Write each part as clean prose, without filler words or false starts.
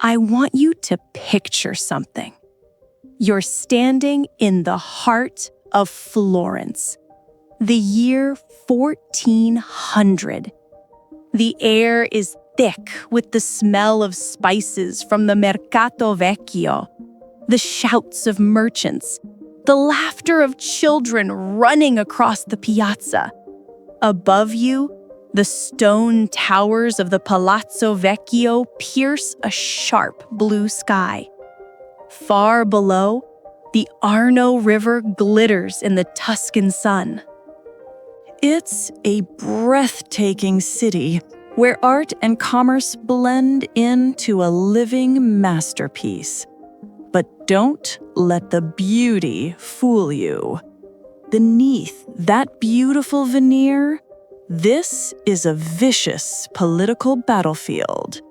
I want you to picture something. You're standing in the heart of Florence, the year 1400. The air is thick with the smell of spices from the Mercato Vecchio, the shouts of merchants, the laughter of children running across the piazza. Above you, the stone towers of the Palazzo Vecchio pierce a sharp blue sky. Far below, the Arno River glitters in the Tuscan sun. It's a breathtaking city where art and commerce blend into a living masterpiece. But don't let the beauty fool you. Beneath that beautiful veneer, this is a vicious political battlefield.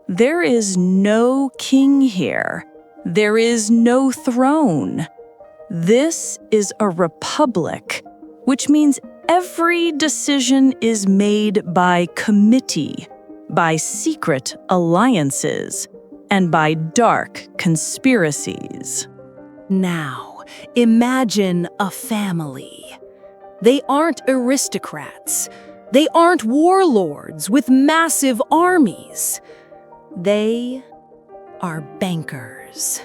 There is no king here. There is no throne. This is a republic, which means every decision is made by committee, by secret alliances, and by dark conspiracies. Now, imagine a family. They aren't aristocrats. They aren't warlords with massive armies. They are bankers.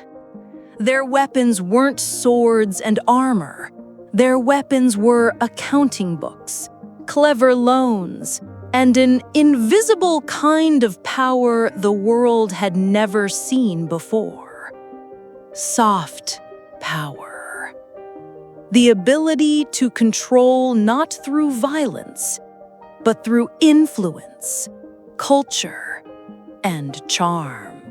Their weapons weren't swords and armor. Their weapons were accounting books, clever loans, and an invisible kind of power the world had never seen before. Soft power. The ability to control not through violence, but through influence, culture, and charm.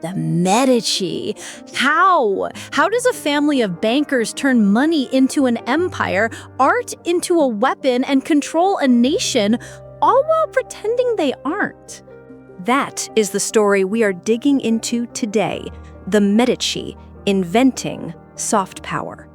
The Medici. How? How does a family of bankers turn money into an empire, art into a weapon, and control a nation, all while pretending they aren't? That is the story we are digging into today, the Medici, inventing soft power.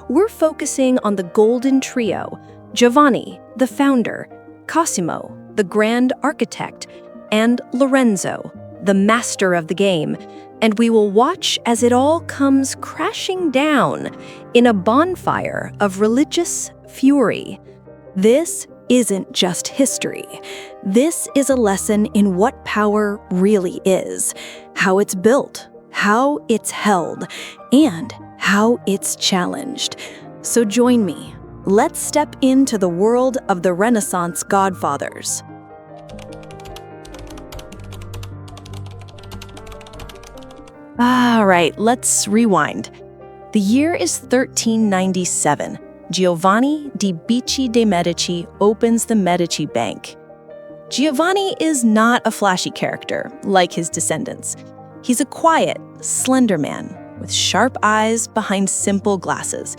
We're focusing on the golden trio, Giovanni, the founder, Cosimo, the grand architect, and Lorenzo, the master of the game, and we will watch as it all comes crashing down in a bonfire of religious fury. This isn't just history. This is a lesson in what power really is, how it's built, how it's held, and how it's challenged. So join me. Let's step into the world of the Renaissance Godfathers. All right, let's rewind. The year is 1397. Giovanni de Medici opens the Medici Bank. Giovanni is not a flashy character like his descendants. He's a quiet, slender man with sharp eyes behind simple glasses.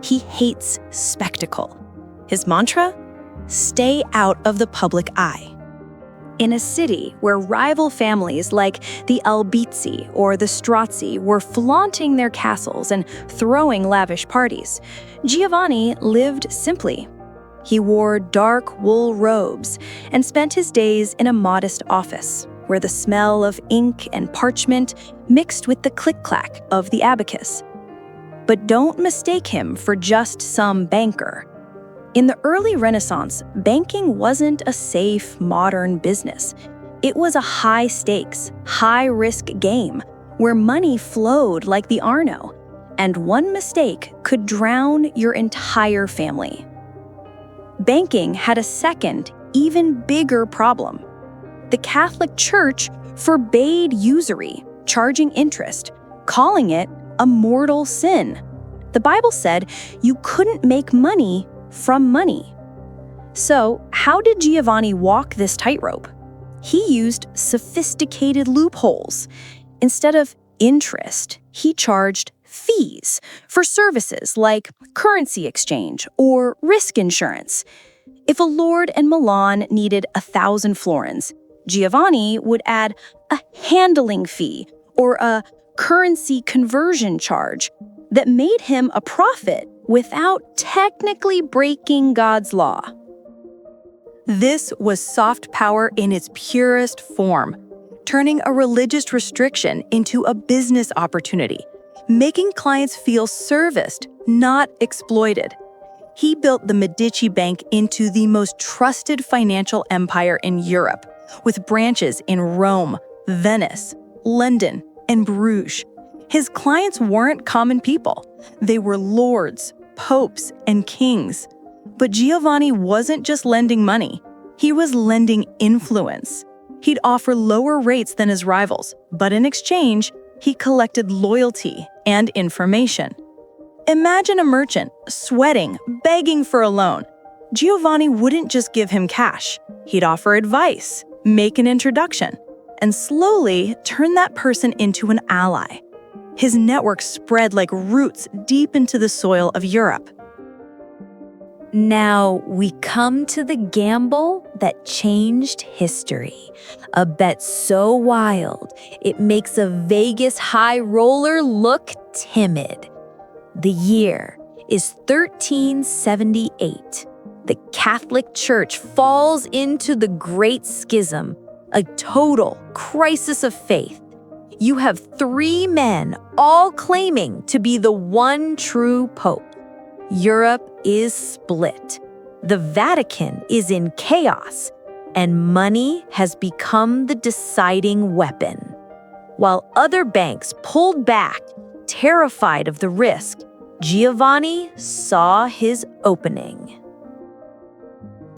He hates spectacle. His mantra? Stay out of the public eye. In a city where rival families like the Albizzi or the Strozzi were flaunting their castles and throwing lavish parties, Giovanni lived simply. He wore dark wool robes and spent his days in a modest office where the smell of ink and parchment mixed with the click-clack of the abacus. But don't mistake him for just some banker. In the early Renaissance, banking wasn't a safe, modern business. It was a high-stakes, high-risk game where money flowed like the Arno, and one mistake could drown your entire family. Banking had a second, even bigger problem. The Catholic Church forbade usury, charging interest, calling it a mortal sin. The Bible said you couldn't make money from money. So, how did Giovanni walk this tightrope? He used sophisticated loopholes. Instead of interest, he charged fees for services like currency exchange or risk insurance. If a lord in Milan needed 1,000 florins, Giovanni would add a handling fee or a currency conversion charge that made him a profit without technically breaking God's law. This was soft power in its purest form. turning a religious restriction into a business opportunity, making clients feel serviced, not exploited. He built the Medici Bank into the most trusted financial empire in Europe, with branches in Rome, Venice, London, and Bruges. His clients weren't common people. They were lords, popes, and kings. But Giovanni wasn't just lending money. He was lending influence. He'd offer lower rates than his rivals, but in exchange, he collected loyalty and information. Imagine a merchant sweating, begging for a loan. Giovanni wouldn't just give him cash. He'd offer advice, make an introduction, and slowly turn that person into an ally. His network spread like roots deep into the soil of Europe. Now we come to the gamble that changed history. A bet so wild, it makes a Vegas high roller look timid. The year is 1378. The Catholic Church falls into the Great Schism, a total crisis of faith. You have 3 men all claiming to be the one true pope. Europe is split. The Vatican is in chaos, and money has become the deciding weapon. While other banks pulled back, terrified of the risk, Giovanni saw his opening.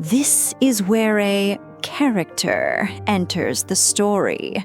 This is where a character enters the story.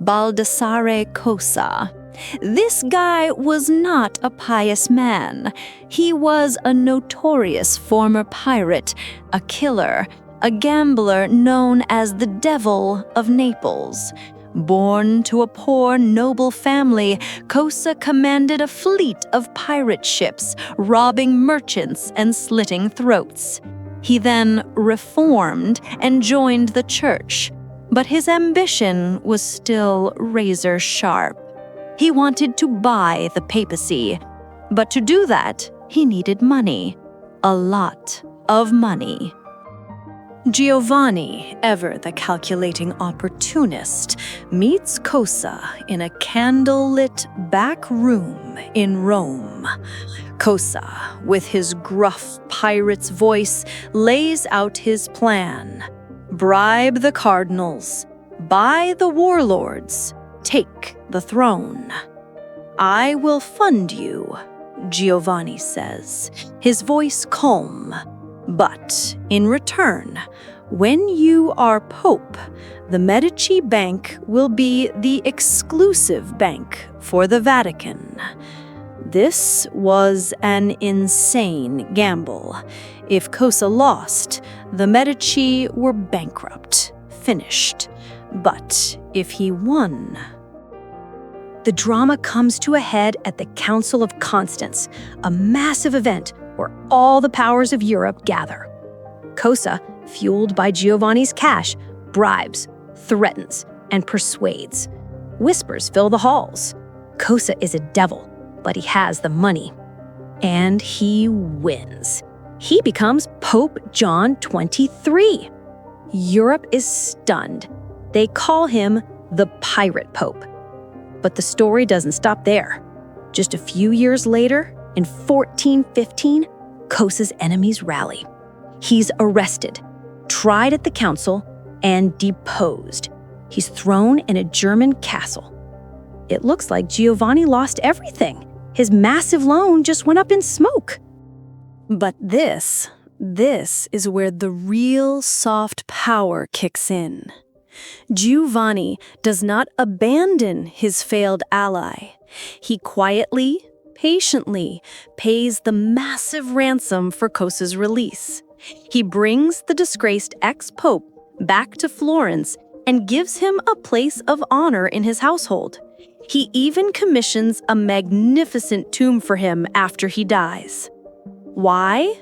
Baldassare Cosa. This guy was not a pious man. He was a notorious former pirate, a killer, a gambler known as the Devil of Naples. Born to a poor, noble family, Cosa commanded a fleet of pirate ships, robbing merchants and slitting throats. He then reformed and joined the church, but his ambition was still razor sharp. He wanted to buy the papacy, but to do that, he needed money. A lot of money. Giovanni, ever the calculating opportunist, meets Cosa in a candlelit back room in Rome. Cosa, with his gruff pirate's voice, lays out his plan. Bribe the cardinals, buy the warlords, take the throne. I will fund you, Giovanni says, his voice calm. But in return, when you are Pope, the Medici Bank will be the exclusive bank for the Vatican. This was an insane gamble. If Cosa lost, the Medici were bankrupt, finished. But if he won... The drama comes to a head at the Council of Constance, a massive event where all the powers of Europe gather. Cosa, fueled by Giovanni's cash, bribes, threatens, and persuades. Whispers fill the halls. Cosa is a devil, but he has the money. And he wins. He becomes Pope John XXIII. Europe is stunned. They call him the Pirate Pope. But the story doesn't stop there. Just a few years later, in 1415, Cosa's enemies rally. He's arrested, tried at the council, and deposed. He's thrown in a German castle. It looks like Giovanni lost everything. His massive loan just went up in smoke. But this is where the real soft power kicks in. Giovanni does not abandon his failed ally. He quietly, patiently pays the massive ransom for Cosa's release. He brings the disgraced ex-pope back to Florence and gives him a place of honor in his household. He even commissions a magnificent tomb for him after he dies. Why?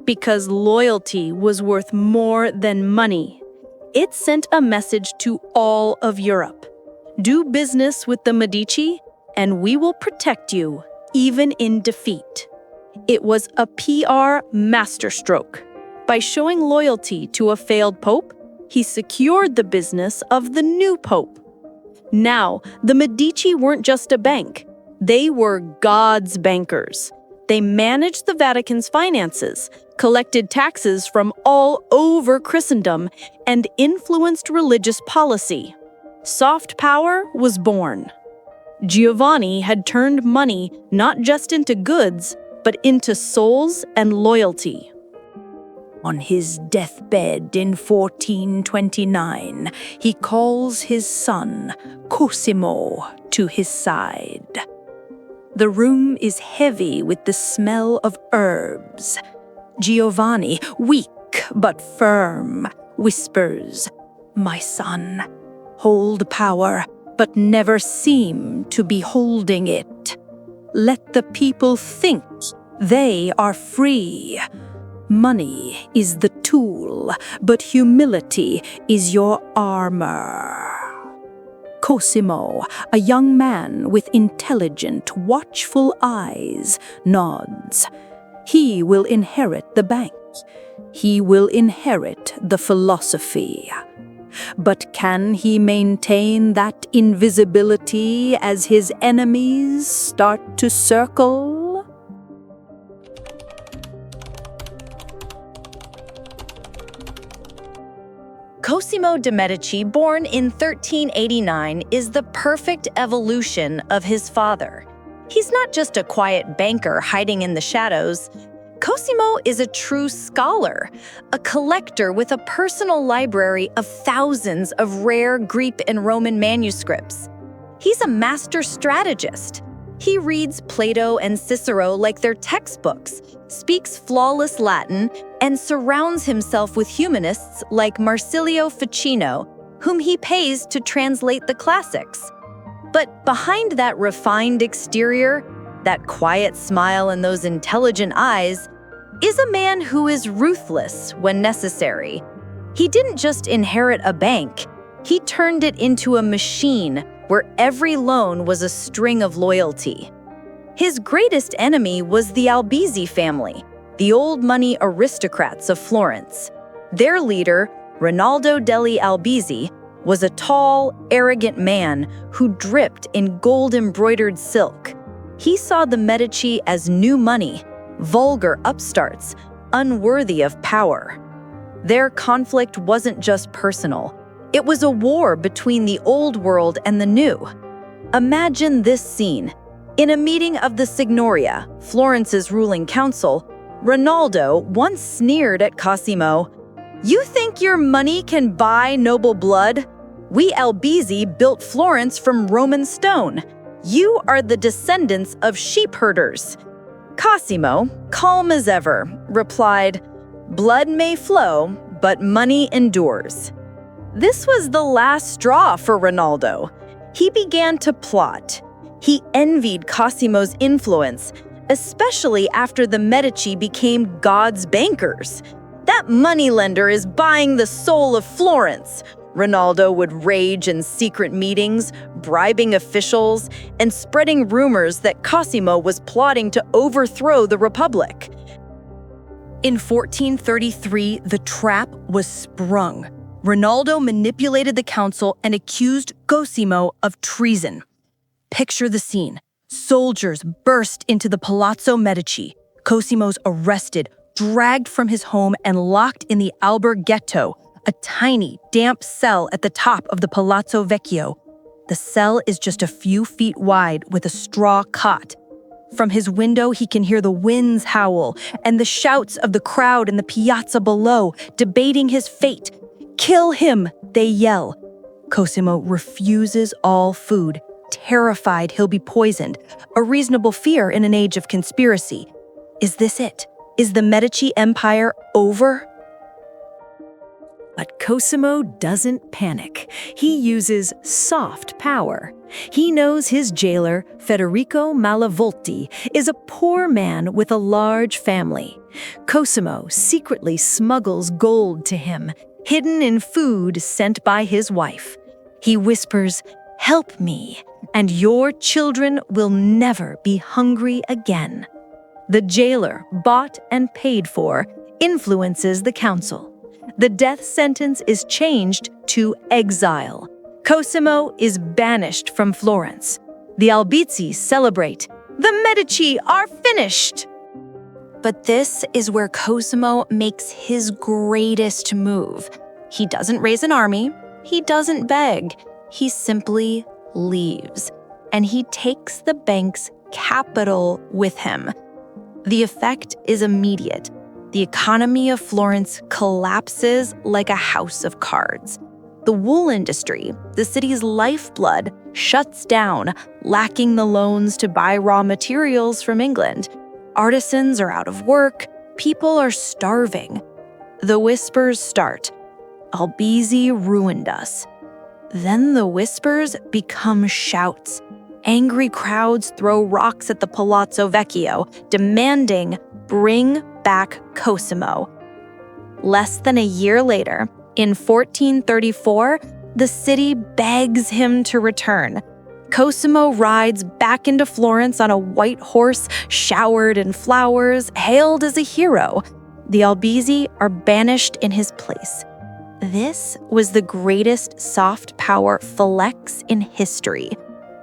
Because loyalty was worth more than money. It sent a message to all of Europe. Do business with the Medici, and we will protect you, even in defeat. It was a PR masterstroke. By showing loyalty to a failed pope, he secured the business of the new pope, Now, the Medici weren't just a bank. They were God's bankers. They managed the Vatican's finances, collected taxes from all over Christendom, and influenced religious policy. Soft power was born. Giovanni had turned money not just into goods, but into souls and loyalty. On his deathbed in 1429, he calls his son, Cosimo, to his side. The room is heavy with the smell of herbs. Giovanni, weak but firm, whispers, "My son, hold power, but never seem to be holding it. Let the people think they are free. Money is the tool, but humility is your armor." Cosimo, a young man with intelligent, watchful eyes, nods. He will inherit the bank. He will inherit the philosophy. But can he maintain that invisibility as his enemies start to circle? Cosimo de Medici, born in 1389, is the perfect evolution of his father. He's not just a quiet banker hiding in the shadows. Cosimo is a true scholar, a collector with a personal library of thousands of rare Greek and Roman manuscripts. He's a master strategist. He reads Plato and Cicero like they're textbooks, speaks flawless Latin, and surrounds himself with humanists like Marsilio Ficino, whom he pays to translate the classics. But behind that refined exterior, that quiet smile and those intelligent eyes, is a man who is ruthless when necessary. He didn't just inherit a bank, he turned it into a machine where every loan was a string of loyalty. His greatest enemy was the Albizzi family, the old money aristocrats of Florence. Their leader, Rinaldo degli Albizzi, was a tall, arrogant man who dripped in gold-embroidered silk. He saw the Medici as new money, vulgar upstarts, unworthy of power. Their conflict wasn't just personal. It was a war between the old world and the new. Imagine this scene. In a meeting of the Signoria, Florence's ruling council, Rinaldo once sneered at Cosimo, "You think your money can buy noble blood? We Albizzi built Florence from Roman stone. You are the descendants of sheep herders." Cosimo, calm as ever, replied, "Blood may flow, but money endures." This was the last straw for Rinaldo. He began to plot. He envied Cosimo's influence, especially after the Medici became God's bankers. "That moneylender is buying the soul of Florence," Rinaldo would rage in secret meetings, bribing officials, and spreading rumors that Cosimo was plotting to overthrow the Republic. In 1433, the trap was sprung. Rinaldo manipulated the council and accused Cosimo of treason. Picture the scene. Soldiers burst into the Palazzo Medici. Cosimo's arrested, dragged from his home, and locked in the Alberghetto, a tiny, damp cell at the top of the Palazzo Vecchio. The cell is just a few feet wide with a straw cot. From his window, he can hear the winds howl and the shouts of the crowd in the piazza below, debating his fate. "Kill him," they yell. Cosimo refuses all food, terrified he'll be poisoned, a reasonable fear in an age of conspiracy. Is this it? Is the Medici Empire over? But Cosimo doesn't panic. He uses soft power. He knows his jailer, Federico Malavolti, is a poor man with a large family. Cosimo secretly smuggles gold to him, hidden in food sent by his wife. He whispers, "Help me, and your children will never be hungry again." The jailer, bought and paid for, influences the council. The death sentence is changed to exile. Cosimo is banished from Florence. The Albizzi celebrate. The Medici are finished! But this is where Cosimo makes his greatest move. He doesn't raise an army. He doesn't beg. He simply leaves. And he takes the bank's capital with him. The effect is immediate. The economy of Florence collapses like a house of cards. The wool industry, the city's lifeblood, shuts down, lacking the loans to buy raw materials from England. Artisans are out of work. People are starving. The whispers start. Albizzi ruined us. Then the whispers become shouts. Angry crowds throw rocks at the Palazzo Vecchio, demanding, "Bring back Cosimo." Less than a year later, in 1434, the city begs him to return. Cosimo rides back into Florence on a white horse, showered in flowers, hailed as a hero. The Albizzi are banished in his place. This was the greatest soft power flex in history.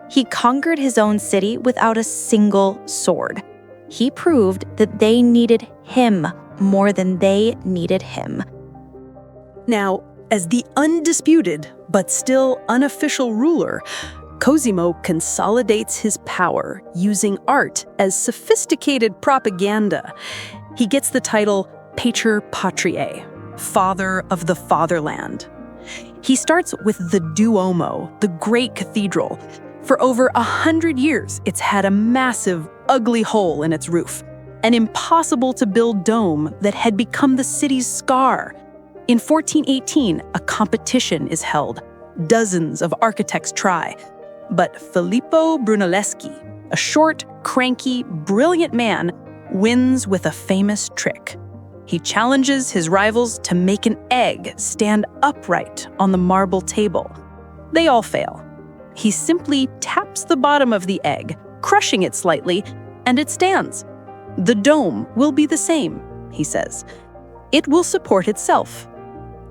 He conquered his own city without a single sword. He proved that they needed him more than they needed him. Now, as the undisputed but still unofficial ruler, Cosimo consolidates his power using art as sophisticated propaganda. He gets the title Pater Patriae, Father of the Fatherland. He starts with the Duomo, the great cathedral. For over 100 years, it's had a massive, ugly hole in its roof, an impossible-to-build dome that had become the city's scar. In 1418, a competition is held. Dozens of architects try. But Filippo Brunelleschi, a short, cranky, brilliant man, wins with a famous trick. He challenges his rivals to make an egg stand upright on the marble table. They all fail. He simply taps the bottom of the egg, crushing it slightly, and it stands. The dome will be the same, he says. It will support itself.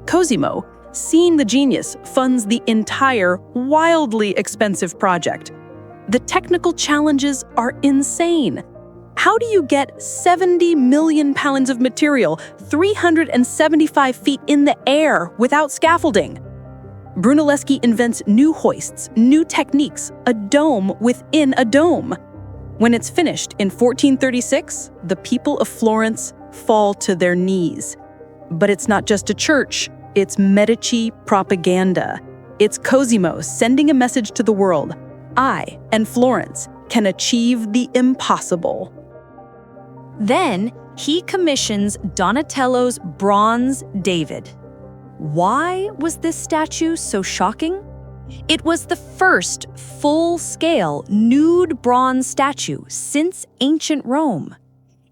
Cosimo, seeing the genius, funds the entire, wildly expensive project. The technical challenges are insane. How do you get 70 million pounds of material 375 feet in the air without scaffolding? Brunelleschi invents new hoists, new techniques, a dome within a dome. When it's finished in 1436, the people of Florence fall to their knees. But it's not just a church, it's Medici propaganda. It's Cosimo sending a message to the world. I and Florence can achieve the impossible. Then he commissions Donatello's Bronze David. Why was this statue so shocking? It was the first full-scale nude bronze statue since ancient Rome.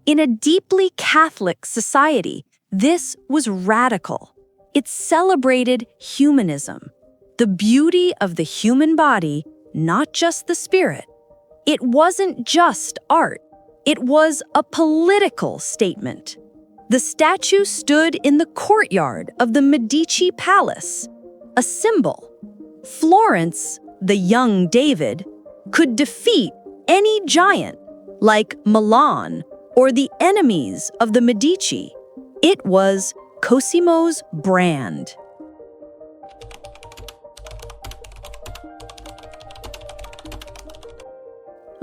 In a deeply Catholic society, this was radical. It celebrated humanism, the beauty of the human body, not just the spirit. It wasn't just art. It was a political statement. The statue stood in the courtyard of the Medici Palace, a symbol. Florence, the young David, could defeat any giant, like Milan or the enemies of the Medici. It was Cosimo's brand.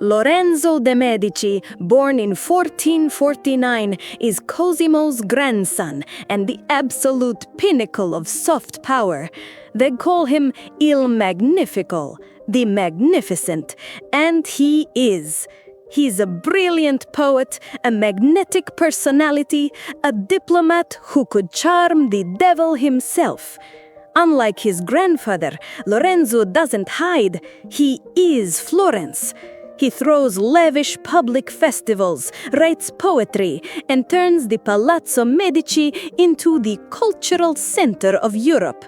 Lorenzo de Medici, born in 1449, is Cosimo's grandson and the absolute pinnacle of soft power. They call him Il Magnifico, the Magnificent, and he is. He's a brilliant poet, a magnetic personality, a diplomat who could charm the devil himself. Unlike his grandfather, Lorenzo doesn't hide. He is Florence. He throws lavish public festivals, writes poetry, and turns the Palazzo Medici into the cultural center of Europe.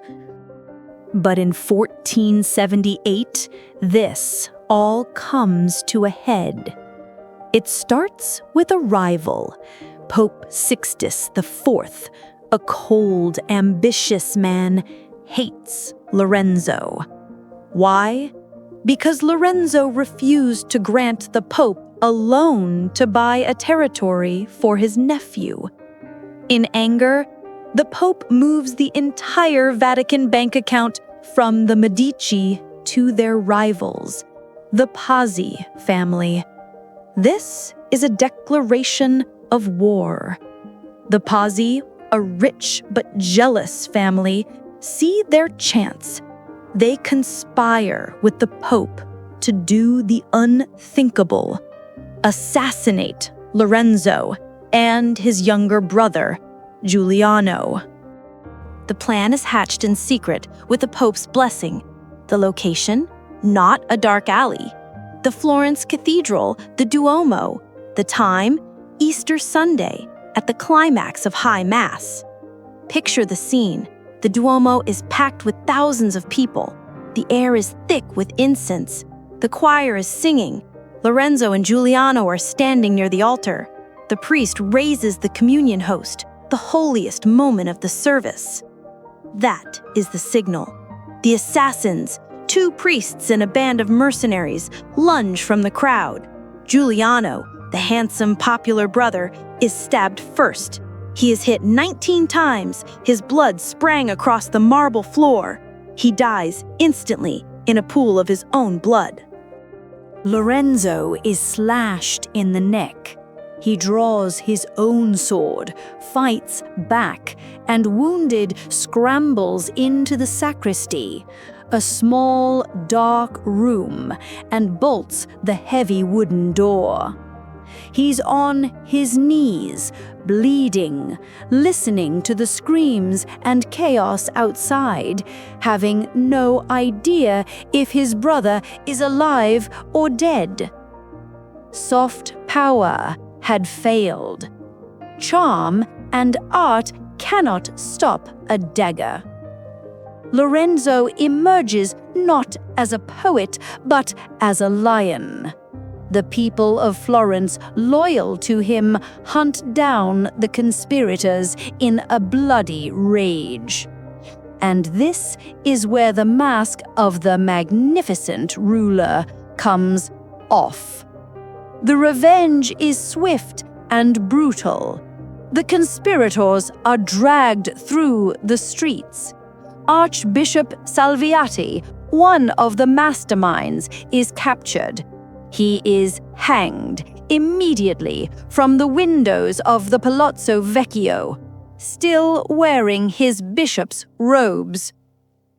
But in 1478, this all comes to a head. It starts with a rival, Pope Sixtus IV, a cold, ambitious man, hates Lorenzo. Why? Because Lorenzo refused to grant the Pope a loan to buy a territory for his nephew. In anger, the Pope moves the entire Vatican bank account from the Medici to their rivals, the Pazzi family. This is a declaration of war. The Pazzi, a rich but jealous family, see their chance. They conspire with the Pope to do the unthinkable: assassinate Lorenzo and his younger brother, Giuliano. The plan is hatched in secret with the Pope's blessing. The location? Not a dark alley. The Florence Cathedral, the Duomo. The time? Easter Sunday, at the climax of High Mass. Picture the scene. The Duomo is packed with thousands of people. The air is thick with incense. The choir is singing. Lorenzo and Giuliano are standing near the altar. The priest raises the communion host, the holiest moment of the service. That is the signal. The assassins, 2 priests and a band of mercenaries, lunge from the crowd. Giuliano, the handsome, popular brother, is stabbed first. He is hit 19 times. His blood sprang across the marble floor. He dies instantly in a pool of his own blood. Lorenzo is slashed in the neck. He draws his own sword, fights back, and wounded scrambles into the sacristy, a small, dark room, and bolts the heavy wooden door. He's on his knees, bleeding, listening to the screams and chaos outside, having no idea if his brother is alive or dead. Soft power had failed. Charm and art cannot stop a dagger. Lorenzo emerges not as a poet, but as a lion. The people of Florence, loyal to him, hunt down the conspirators in a bloody rage. And this is where the mask of the magnificent ruler comes off. The revenge is swift and brutal. The conspirators are dragged through the streets. Archbishop Salviati, one of the masterminds, is captured. He is hanged immediately from the windows of the Palazzo Vecchio, still wearing his bishop's robes.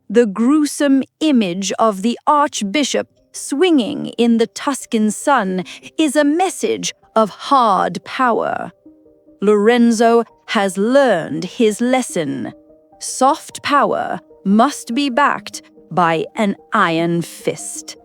The gruesome image of the archbishop swinging in the Tuscan sun is a message of hard power. Lorenzo has learned his lesson. Soft power must be backed by an iron fist.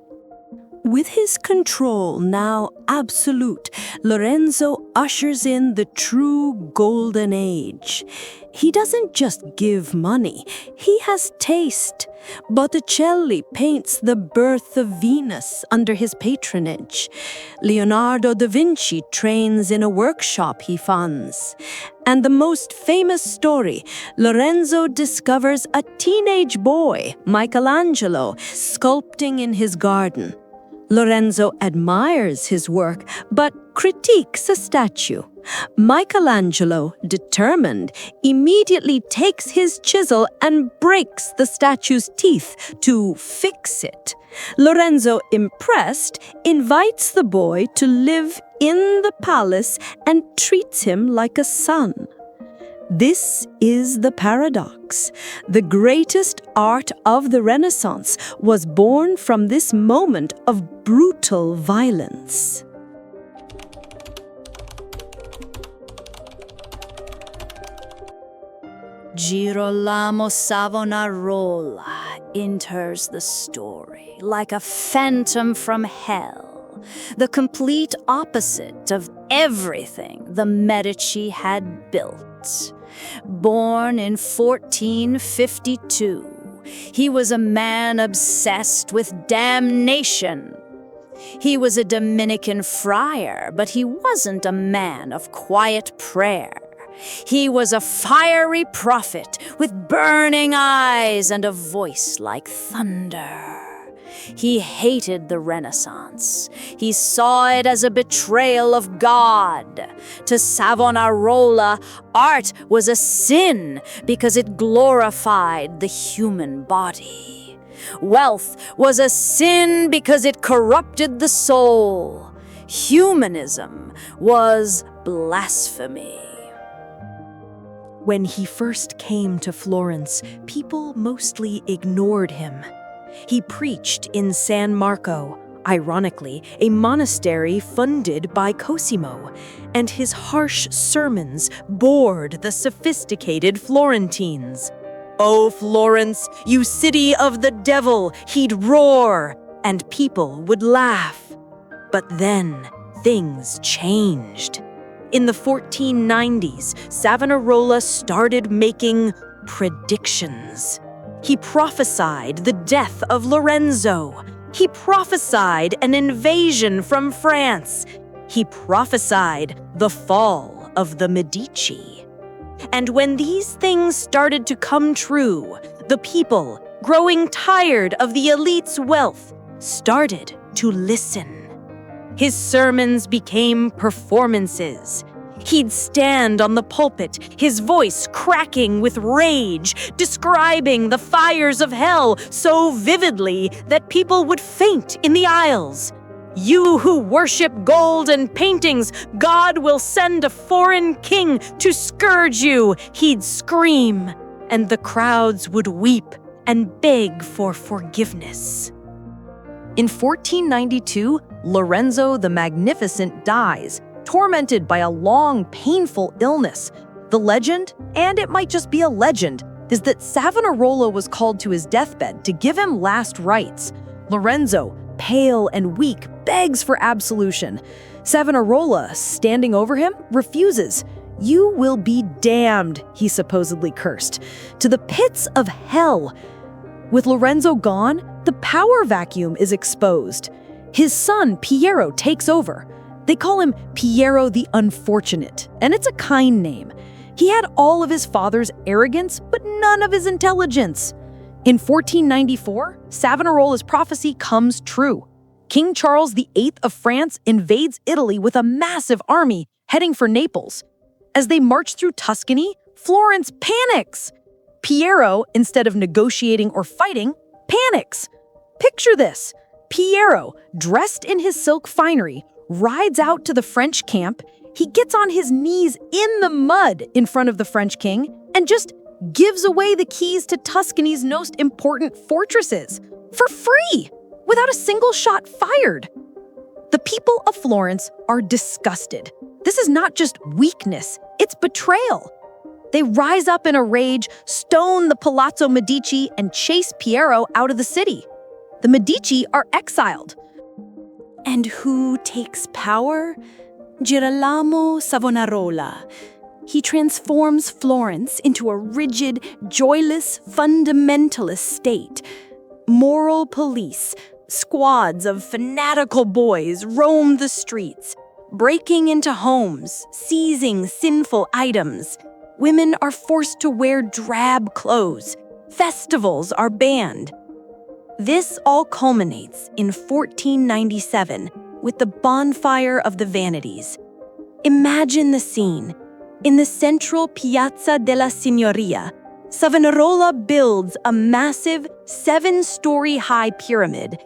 With his control now absolute, Lorenzo ushers in the true golden age. He doesn't just give money, he has taste. Botticelli paints the birth of Venus under his patronage. Leonardo da Vinci trains in a workshop he funds. And the most famous story, Lorenzo discovers a teenage boy, Michelangelo, sculpting in his garden. Lorenzo admires his work, but critiques a statue. Michelangelo, determined, immediately takes his chisel and breaks the statue's teeth to fix it. Lorenzo, impressed, invites the boy to live in the palace and treats him like a son. This is the paradox. The greatest art of the Renaissance was born from this moment of brutal violence. Girolamo Savonarola enters the story like a phantom from hell, the complete opposite of everything the Medici had built. Born in 1452, he was a man obsessed with damnation. He was a Dominican friar, but he wasn't a man of quiet prayer. He was a fiery prophet with burning eyes and a voice like thunder. He hated the Renaissance. He saw it as a betrayal of God. To Savonarola, art was a sin because it glorified the human body. Wealth was a sin because it corrupted the soul. Humanism was blasphemy. When he first came to Florence, people mostly ignored him. He preached in San Marco, ironically, a monastery funded by Cosimo, and his harsh sermons bored the sophisticated Florentines. "Oh, Florence, you city of the devil," he'd roar, and people would laugh. But then, things changed. In the 1490s, Savonarola started making predictions. He prophesied the death of Lorenzo. He prophesied an invasion from France. He prophesied the fall of the Medici. And when these things started to come true, the people, growing tired of the elite's wealth, started to listen. His sermons became performances. He'd stand on the pulpit, his voice cracking with rage, describing the fires of hell so vividly that people would faint in the aisles. "You who worship gold and paintings, God will send a foreign king to scourge you," he'd scream, and the crowds would weep and beg for forgiveness. In 1492, Lorenzo the Magnificent dies, tormented by a long, painful illness. The legend, and it might just be a legend, is that Savonarola was called to his deathbed to give him last rites. Lorenzo, pale and weak, begs for absolution. Savonarola, standing over him, refuses. "You will be damned," he supposedly cursed, "to the pits of hell." With Lorenzo gone, the power vacuum is exposed. His son, Piero, takes over. They call him Piero the Unfortunate, and it's a kind name. He had all of his father's arrogance, but none of his intelligence. In 1494, Savonarola's prophecy comes true. King Charles VIII of France invades Italy with a massive army heading for Naples. As they march through Tuscany, Florence panics. Piero, instead of negotiating or fighting, panics. Picture this. Piero, dressed in his silk finery, rides out to the French camp. He gets on his knees in the mud in front of the French king and just gives away the keys to Tuscany's most important fortresses for free, without a single shot fired. The people of Florence are disgusted. This is not just weakness, it's betrayal. They rise up in a rage, stone the Palazzo Medici, and chase Piero out of the city. The Medici are exiled. And who takes power? Girolamo Savonarola. He transforms Florence into a rigid, joyless, fundamentalist state. Moral police, squads of fanatical boys roam the streets, breaking into homes, seizing sinful items. Women are forced to wear drab clothes. Festivals are banned. This all culminates in 1497 with the Bonfire of the Vanities. Imagine the scene. In the central Piazza della Signoria, Savonarola builds a massive 7-story-high pyramid.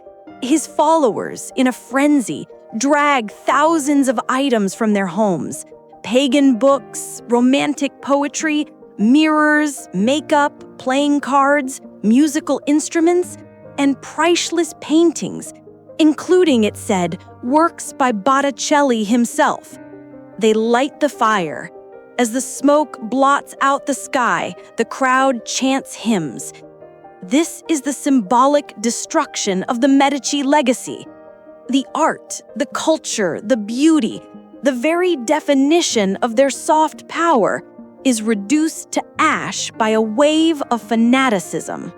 His followers, in a frenzy, drag thousands of items from their homes. Pagan books, romantic poetry, mirrors, makeup, playing cards, musical instruments, and priceless paintings, including, it said, works by Botticelli himself. They light the fire. As the smoke blots out the sky, the crowd chants hymns. This is the symbolic destruction of the Medici legacy. The art, the culture, the beauty, the very definition of their soft power is reduced to ash by a wave of fanaticism.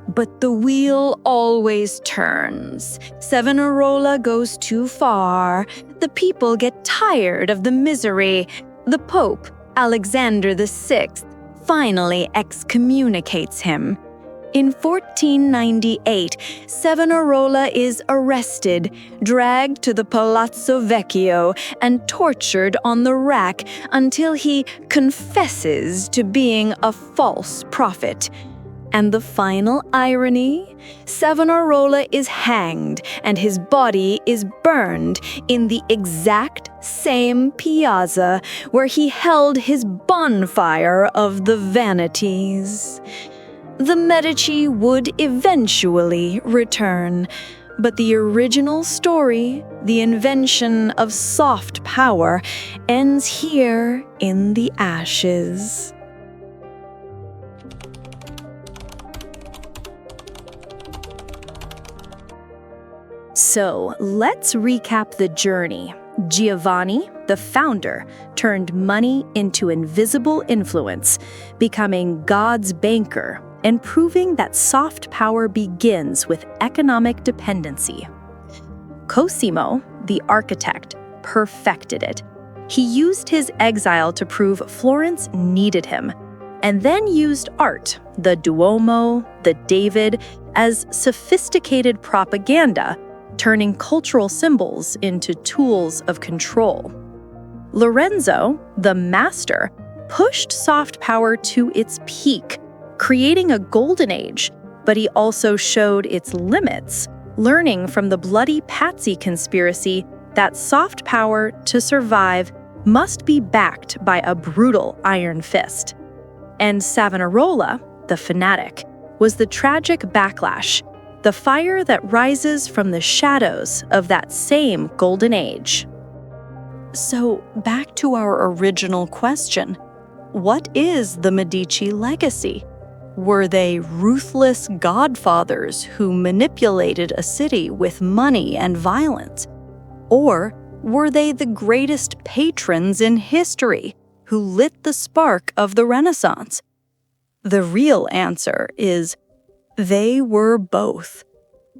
But the wheel always turns. Savonarola goes too far. The people get tired of the misery. The Pope, Alexander VI, finally excommunicates him. In 1498, Savonarola is arrested, dragged to the Palazzo Vecchio, and tortured on the rack until he confesses to being a false prophet. And the final irony? Savonarola is hanged and his body is burned in the exact same piazza where he held his bonfire of the Vanities. The Medici would eventually return, but the original story, the invention of soft power, ends here in the ashes. So let's recap the journey. Giovanni, the founder, turned money into invisible influence, becoming God's banker and proving that soft power begins with economic dependency. Cosimo, the architect, perfected it. He used his exile to prove Florence needed him, and then used art, the Duomo, the David, as sophisticated propaganda, turning cultural symbols into tools of control. Lorenzo, the master, pushed soft power to its peak, creating a golden age, but he also showed its limits, learning from the bloody Pazzi Conspiracy that soft power, to survive, must be backed by a brutal iron fist. And Savonarola, the fanatic, was the tragic backlash, the fire that rises from the shadows of that same golden age. So, back to our original question. What is the Medici legacy? Were they ruthless godfathers who manipulated a city with money and violence? Or were they the greatest patrons in history who lit the spark of the Renaissance? The real answer is they were both.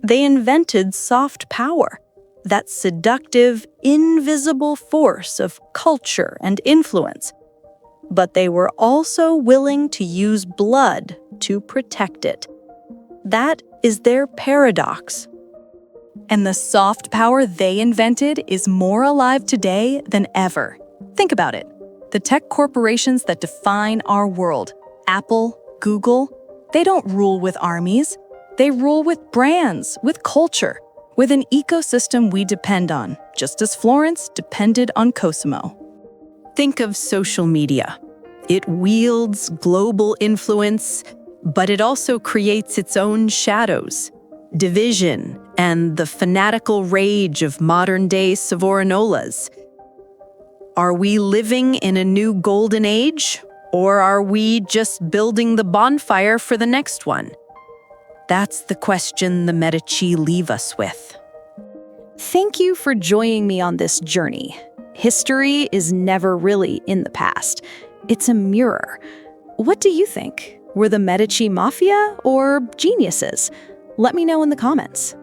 They invented soft power, that seductive, invisible force of culture and influence. But they were also willing to use blood to protect it. That is their paradox. And the soft power they invented is more alive today than ever. Think about it. The tech corporations that define our world, Apple, Google, they don't rule with armies. They rule with brands, with culture, with an ecosystem we depend on, just as Florence depended on Cosimo. Think of social media. It wields global influence, but it also creates its own shadows, division, and the fanatical rage of modern-day Savonarolas. Are we living in a new golden age, or are we just building the bonfire for the next one? That's the question the Medici leave us with. Thank you for joining me on this journey. History is never really in the past. It's a mirror. What do you think? Were the Medici mafia or geniuses? Let me know in the comments.